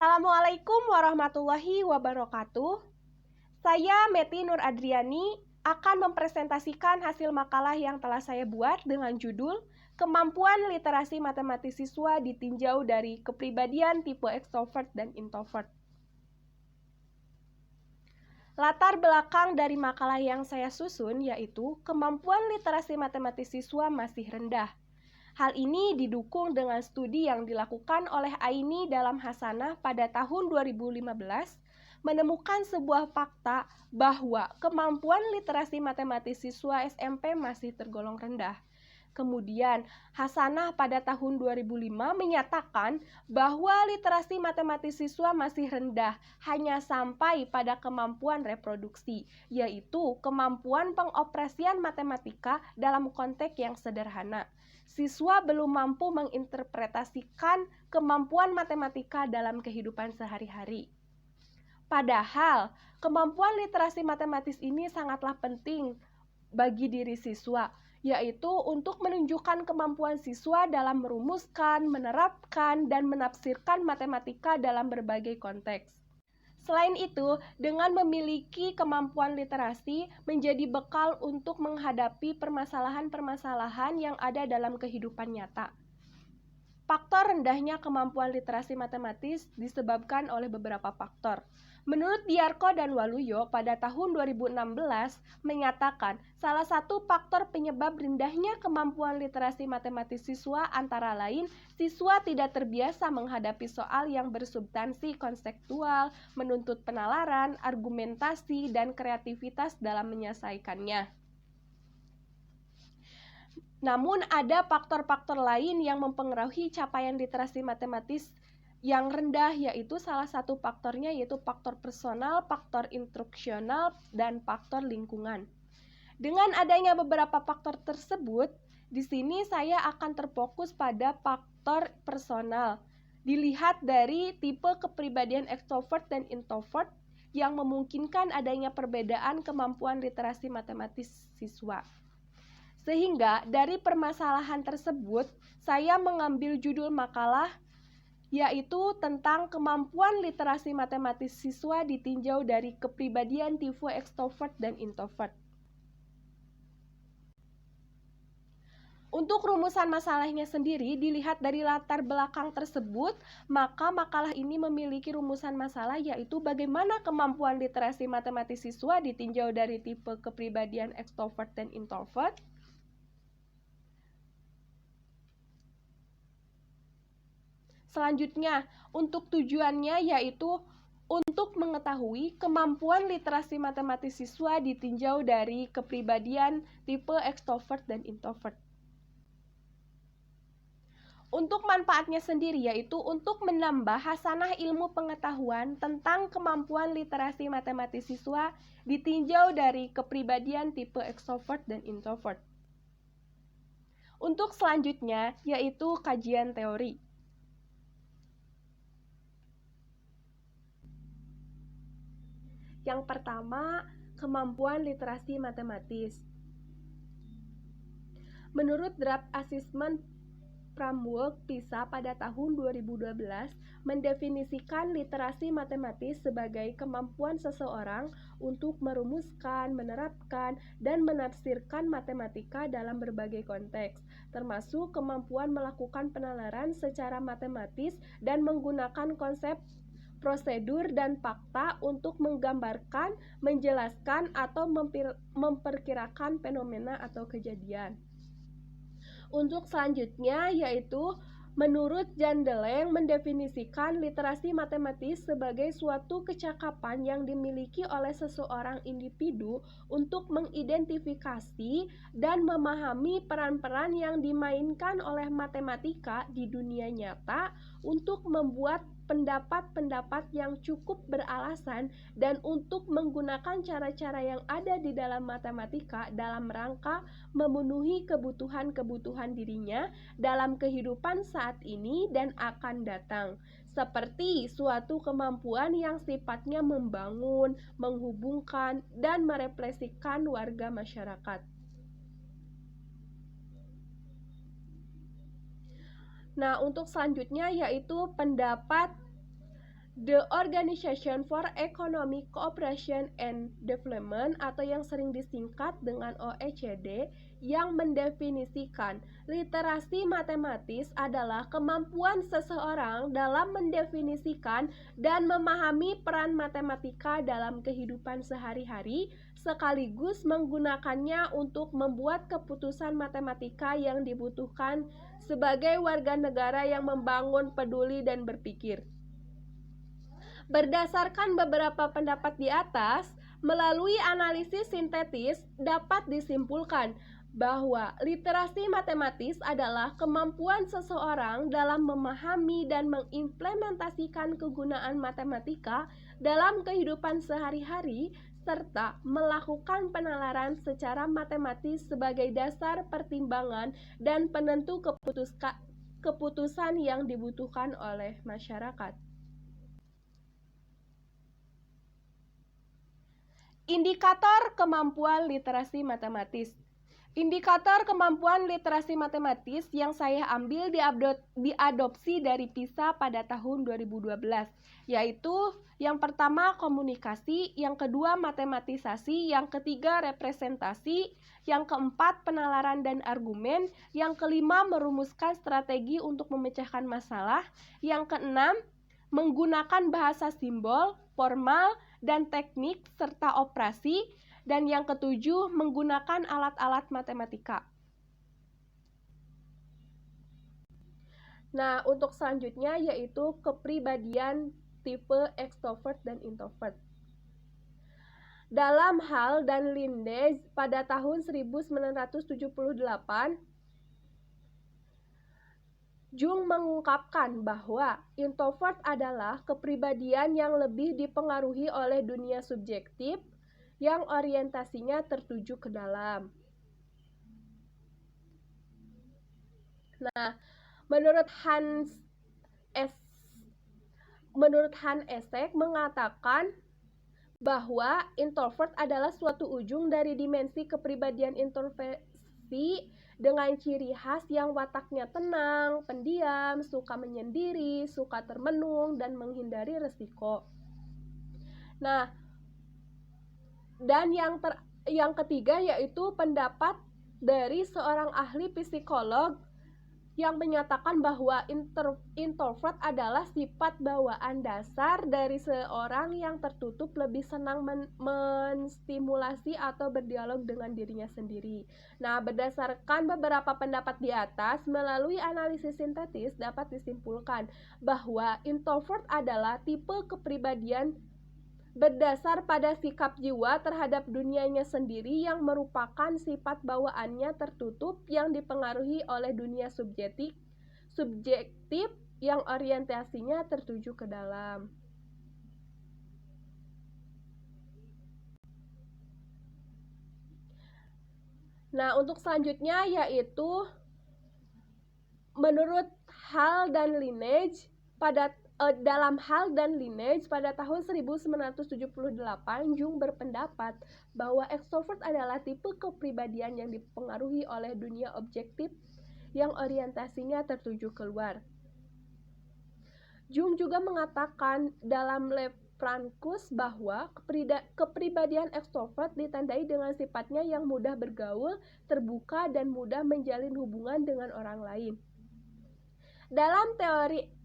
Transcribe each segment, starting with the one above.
Assalamualaikum warahmatullahi wabarakatuh. Saya Meti Nur Adriani akan mempresentasikan hasil makalah yang telah saya buat dengan judul Kemampuan Literasi Matematis Siswa Ditinjau dari Kepribadian Tipe Extrovert dan Introvert. Latar belakang dari makalah yang saya susun yaitu kemampuan literasi matematis siswa masih rendah. Hal ini didukung dengan studi yang dilakukan oleh Aini dalam Hasanah pada tahun 2015, menemukan sebuah fakta bahwa kemampuan literasi matematis siswa SMP masih tergolong rendah. Kemudian, Hasanah pada tahun 2005 menyatakan bahwa literasi matematis siswa masih rendah, hanya sampai pada kemampuan reproduksi, yaitu kemampuan pengoperasian matematika dalam konteks yang sederhana. Siswa belum mampu menginterpretasikan kemampuan matematika dalam kehidupan sehari-hari. Padahal, kemampuan literasi matematis ini sangatlah penting bagi diri siswa, yaitu untuk menunjukkan kemampuan siswa dalam merumuskan, menerapkan, dan menafsirkan matematika dalam berbagai konteks. Selain itu, dengan memiliki kemampuan literasi menjadi bekal untuk menghadapi permasalahan-permasalahan yang ada dalam kehidupan nyata. Faktor rendahnya kemampuan literasi matematis disebabkan oleh beberapa faktor. Menurut Diarko dan Waluyo pada tahun 2016 menyatakan salah satu faktor penyebab rendahnya kemampuan literasi matematis siswa antara lain siswa tidak terbiasa menghadapi soal yang bersubstansi konseptual, menuntut penalaran, argumentasi, dan kreativitas dalam menyelesaikannya. Namun ada faktor-faktor lain yang mempengaruhi capaian literasi matematis yang rendah, yaitu salah satu faktornya yaitu faktor personal, faktor instruksional, dan faktor lingkungan. Dengan adanya beberapa faktor tersebut, di sini saya akan terfokus pada faktor personal. Dilihat dari tipe kepribadian extrovert dan introvert yang memungkinkan adanya perbedaan kemampuan literasi matematis siswa. Sehingga dari permasalahan tersebut, saya mengambil judul makalah yaitu tentang kemampuan literasi matematis siswa ditinjau dari kepribadian tipe extrovert dan introvert. Untuk rumusan masalahnya sendiri dilihat dari latar belakang tersebut, maka makalah ini memiliki rumusan masalah yaitu bagaimana kemampuan literasi matematis siswa ditinjau dari tipe kepribadian extrovert dan introvert. Selanjutnya, untuk tujuannya yaitu untuk mengetahui kemampuan literasi matematis siswa ditinjau dari kepribadian tipe extrovert dan introvert. Untuk manfaatnya sendiri yaitu untuk menambah hasanah ilmu pengetahuan tentang kemampuan literasi matematis siswa ditinjau dari kepribadian tipe extrovert dan introvert. Untuk selanjutnya yaitu kajian teori. Yang pertama, kemampuan literasi matematis. Menurut Draft Assessment Framework PISA pada tahun 2012 mendefinisikan literasi matematis sebagai kemampuan seseorang untuk merumuskan, menerapkan, dan menafsirkan matematika dalam berbagai konteks, termasuk kemampuan melakukan penalaran secara matematis dan menggunakan konsep prosedur dan fakta untuk menggambarkan, menjelaskan, atau memperkirakan fenomena atau kejadian. Untuk selanjutnya yaitu menurut Jandeleng mendefinisikan literasi matematis sebagai suatu kecakapan yang dimiliki oleh seseorang individu untuk mengidentifikasi dan memahami peran-peran yang dimainkan oleh matematika di dunia nyata untuk membuat pendapat-pendapat yang cukup beralasan dan untuk menggunakan cara-cara yang ada di dalam matematika dalam rangka memenuhi kebutuhan-kebutuhan dirinya dalam kehidupan saat ini dan akan datang, seperti suatu kemampuan yang sifatnya membangun, menghubungkan, dan merefleksikan warga masyarakat. Nah, untuk selanjutnya yaitu pendapat The Organization for Economic Cooperation and Development atau yang sering disingkat dengan OECD yang mendefinisikan literasi matematis adalah kemampuan seseorang dalam mendefinisikan dan memahami peran matematika dalam kehidupan sehari-hari sekaligus menggunakannya untuk membuat keputusan matematika yang dibutuhkan sebagai warga negara yang membangun, peduli, dan berpikir. Berdasarkan beberapa pendapat di atas, melalui analisis sintetis dapat disimpulkan bahwa literasi matematis adalah kemampuan seseorang dalam memahami dan mengimplementasikan kegunaan matematika dalam kehidupan sehari-hari serta melakukan penalaran secara matematis sebagai dasar pertimbangan dan penentu keputusan yang dibutuhkan oleh masyarakat. Indikator kemampuan literasi matematis. Indikator kemampuan literasi matematis yang saya ambil diadopsi dari PISA pada tahun 2012, yaitu yang pertama komunikasi, yang kedua matematisasi, yang ketiga representasi, yang keempat penalaran dan argumen, yang kelima merumuskan strategi untuk memecahkan masalah, yang keenam menggunakan bahasa simbol, formal, dan teknik serta operasi, dan yang ketujuh menggunakan alat-alat matematika. Nah, untuk selanjutnya yaitu kepribadian tipe extrovert dan introvert. Dalam Hall dan Lindes pada tahun 1978, Jung mengungkapkan bahwa introvert adalah kepribadian yang lebih dipengaruhi oleh dunia subjektif yang orientasinya tertuju ke dalam. Nah, menurut Hans Essek mengatakan bahwa introvert adalah suatu ujung dari dimensi kepribadian introversi dengan ciri khas yang wataknya tenang, pendiam, suka menyendiri, suka termenung, dan menghindari resiko. Nah, dan yang ketiga yaitu pendapat dari seorang ahli psikolog yang menyatakan bahwa introvert adalah sifat bawaan dasar dari seorang yang tertutup lebih senang menstimulasi atau berdialog dengan dirinya sendiri. Nah, berdasarkan beberapa pendapat di atas, melalui analisis sintetis dapat disimpulkan bahwa introvert adalah tipe kepribadian berdasar pada sikap jiwa terhadap dunianya sendiri yang merupakan sifat bawaannya tertutup yang dipengaruhi oleh dunia subjektif yang orientasinya tertuju ke dalam. Nah, untuk selanjutnya yaitu menurut Hall dan Lineage dalam Hall dan Lineage pada tahun 1978, Jung berpendapat bahwa extrovert adalah tipe kepribadian yang dipengaruhi oleh dunia objektif yang orientasinya tertuju keluar. Jung juga mengatakan dalam Le Francus bahwa kepribadian ekstrovert ditandai dengan sifatnya yang mudah bergaul, terbuka, dan mudah menjalin hubungan dengan orang lain. Dalam teori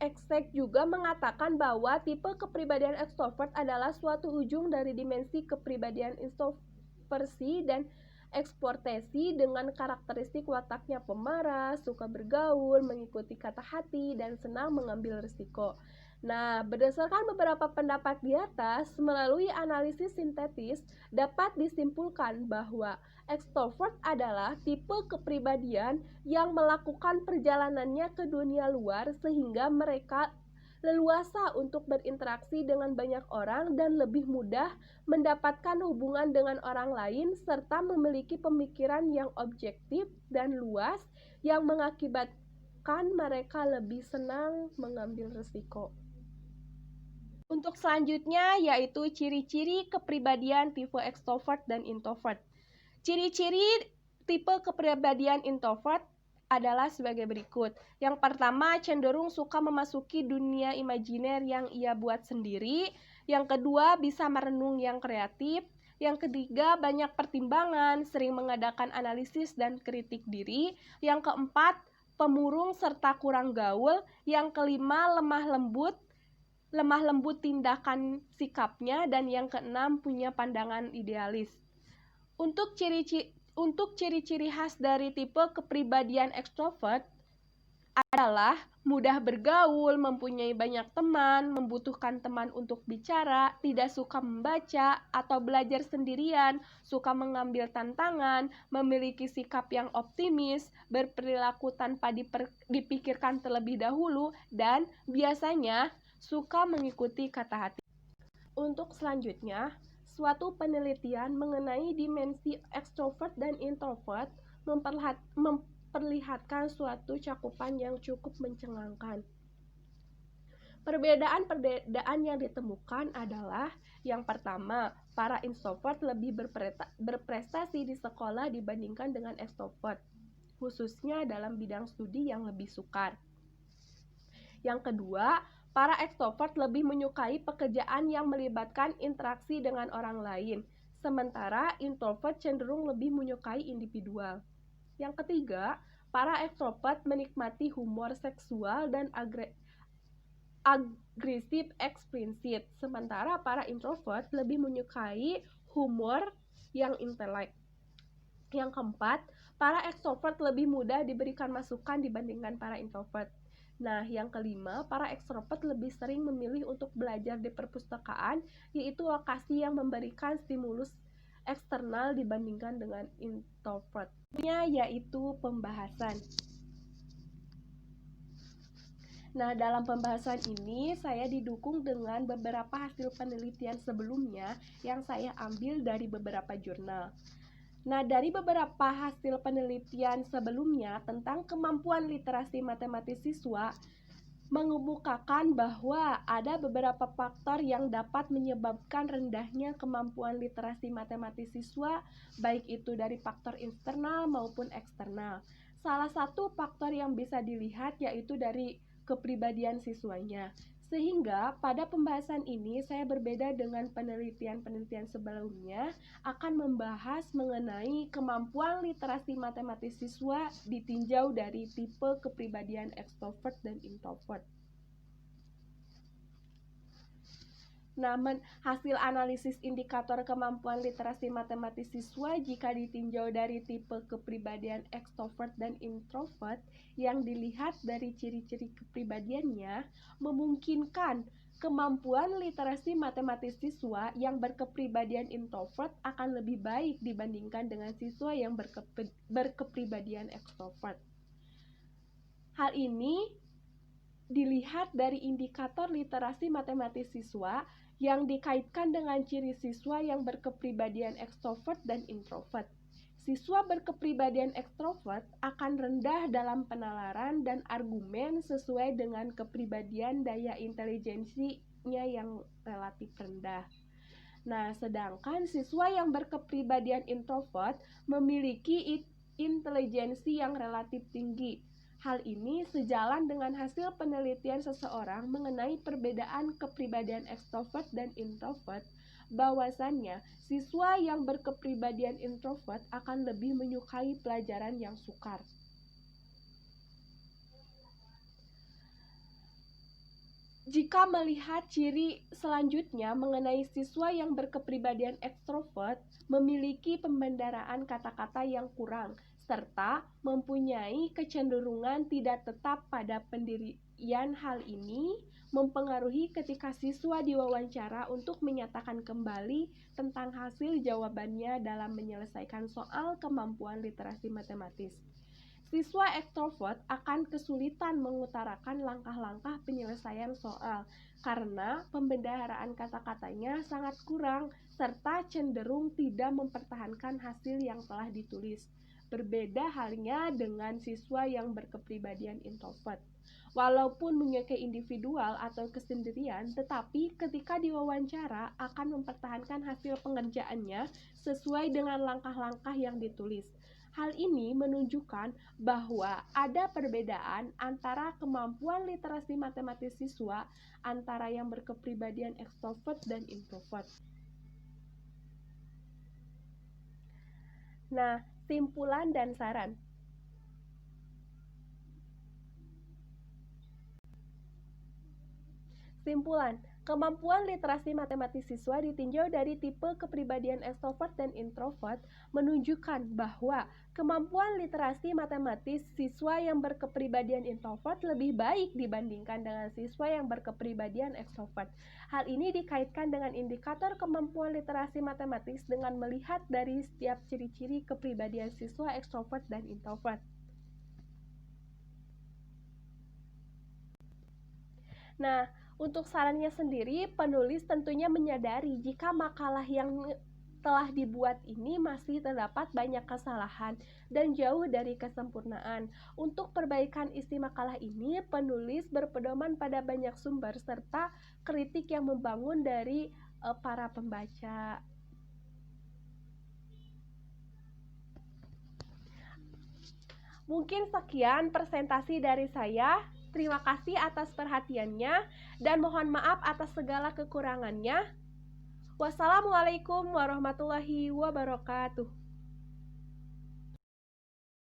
Essek juga mengatakan bahwa tipe kepribadian ekstrovert adalah suatu ujung dari dimensi kepribadian introversi dan eksportasi dengan karakteristik wataknya pemarah, suka bergaul, mengikuti kata hati, dan senang mengambil risiko. Nah, berdasarkan beberapa pendapat di atas, melalui analisis sintetis dapat disimpulkan bahwa ekstrovert adalah tipe kepribadian yang melakukan perjalanannya ke dunia luar sehingga mereka leluasa untuk berinteraksi dengan banyak orang dan lebih mudah mendapatkan hubungan dengan orang lain serta memiliki pemikiran yang objektif dan luas yang mengakibatkan mereka lebih senang mengambil risiko. Untuk selanjutnya yaitu ciri-ciri kepribadian tipe extrovert dan introvert. Ciri-ciri tipe kepribadian introvert adalah sebagai berikut. Yang pertama, cenderung suka memasuki dunia imajiner yang ia buat sendiri. Yang kedua, bisa merenung yang kreatif. Yang ketiga, banyak pertimbangan, sering mengadakan analisis dan kritik diri. Yang keempat, pemurung serta kurang gaul. Yang kelima, lemah lembut tindakan sikapnya. Dan yang keenam, punya pandangan idealis. Untuk ciri-ciri khas dari tipe kepribadian ekstrovert adalah mudah bergaul, mempunyai banyak teman, membutuhkan teman untuk bicara, tidak suka membaca atau belajar sendirian, suka mengambil tantangan, memiliki sikap yang optimis, berperilaku tanpa dipikirkan terlebih dahulu, dan biasanya suka mengikuti kata hati. Untuk selanjutnya, suatu penelitian mengenai dimensi ekstrovert dan introvert memperlihatkan suatu cakupan yang cukup mencengangkan. Perbedaan yang ditemukan adalah yang pertama, para introvert lebih berprestasi di sekolah dibandingkan dengan ekstrovert, khususnya dalam bidang studi yang lebih sukar. Yang kedua, para ekstrovert lebih menyukai pekerjaan yang melibatkan interaksi dengan orang lain, sementara introvert cenderung lebih menyukai individual. Yang ketiga, para ekstrovert menikmati humor seksual dan agresif eksplisit, sementara para introvert lebih menyukai humor yang intelek. Yang keempat, para ekstrovert lebih mudah diberikan masukan dibandingkan para introvert. Nah, yang kelima, para ekstrovert lebih sering memilih untuk belajar di perpustakaan, yaitu lokasi yang memberikan stimulus eksternal dibandingkan dengan introvert. Yaitu pembahasan. Nah, dalam pembahasan ini saya didukung dengan beberapa hasil penelitian sebelumnya yang saya ambil dari beberapa jurnal. Nah, dari beberapa hasil penelitian sebelumnya tentang kemampuan literasi matematis siswa mengemukakan bahwa ada beberapa faktor yang dapat menyebabkan rendahnya kemampuan literasi matematis siswa, baik itu dari faktor internal maupun eksternal. Salah satu faktor yang bisa dilihat yaitu dari kepribadian siswanya. Sehingga pada pembahasan ini saya berbeda dengan penelitian-penelitian sebelumnya akan membahas mengenai kemampuan literasi matematis siswa ditinjau dari tipe kepribadian ekstrovert dan introvert. Nah, hasil analisis indikator kemampuan literasi matematis siswa jika ditinjau dari tipe kepribadian ekstrovert dan introvert yang dilihat dari ciri-ciri kepribadiannya memungkinkan kemampuan literasi matematis siswa yang berkepribadian introvert akan lebih baik dibandingkan dengan siswa yang berkepribadian ekstrovert. Hal ini dilihat dari indikator literasi matematis siswa yang dikaitkan dengan ciri siswa yang berkepribadian ekstrovert dan introvert. Siswa berkepribadian ekstrovert akan rendah dalam penalaran dan argumen sesuai dengan kepribadian daya intelijensinya yang relatif rendah. Nah, sedangkan siswa yang berkepribadian introvert memiliki intelijensi yang relatif tinggi. Hal ini sejalan dengan hasil penelitian seseorang mengenai perbedaan kepribadian ekstrovert dan introvert, bahwasannya siswa yang berkepribadian introvert akan lebih menyukai pelajaran yang sukar. Jika melihat ciri selanjutnya mengenai siswa yang berkepribadian ekstrovert, memiliki pembendaraan kata-kata yang kurang, serta mempunyai kecenderungan tidak tetap pada pendirian. Hal ini mempengaruhi ketika siswa diwawancara untuk menyatakan kembali tentang hasil jawabannya dalam menyelesaikan soal kemampuan literasi matematis. Siswa ekstrovert akan kesulitan mengutarakan langkah-langkah penyelesaian soal karena pembendaharaan kata-katanya sangat kurang serta cenderung tidak mempertahankan hasil yang telah ditulis. Berbeda halnya dengan siswa yang berkepribadian introvert. Walaupun menyukai individual atau kesendirian, tetapi ketika diwawancara akan mempertahankan hasil pengerjaannya sesuai dengan langkah-langkah yang ditulis. Hal ini menunjukkan bahwa ada perbedaan antara kemampuan literasi matematis siswa antara yang berkepribadian ekstrovert dan introvert. Nah, simpulan dan saran. Simpulan, kemampuan literasi matematis siswa ditinjau dari tipe kepribadian ekstrovert dan introvert menunjukkan bahwa kemampuan literasi matematis siswa yang berkepribadian introvert lebih baik dibandingkan dengan siswa yang berkepribadian ekstrovert. Hal ini dikaitkan dengan indikator kemampuan literasi matematis dengan melihat dari setiap ciri-ciri kepribadian siswa ekstrovert dan introvert. Nah, untuk sarannya sendiri, penulis tentunya menyadari jika makalah yang telah dibuat ini masih terdapat banyak kesalahan dan jauh dari kesempurnaan. Untuk perbaikan isi makalah ini, penulis berpedoman pada banyak sumber serta kritik yang membangun dari para pembaca. Mungkin sekian presentasi dari saya. Terima kasih atas perhatiannya dan mohon maaf atas segala kekurangannya. Wassalamualaikum warahmatullahi wabarakatuh.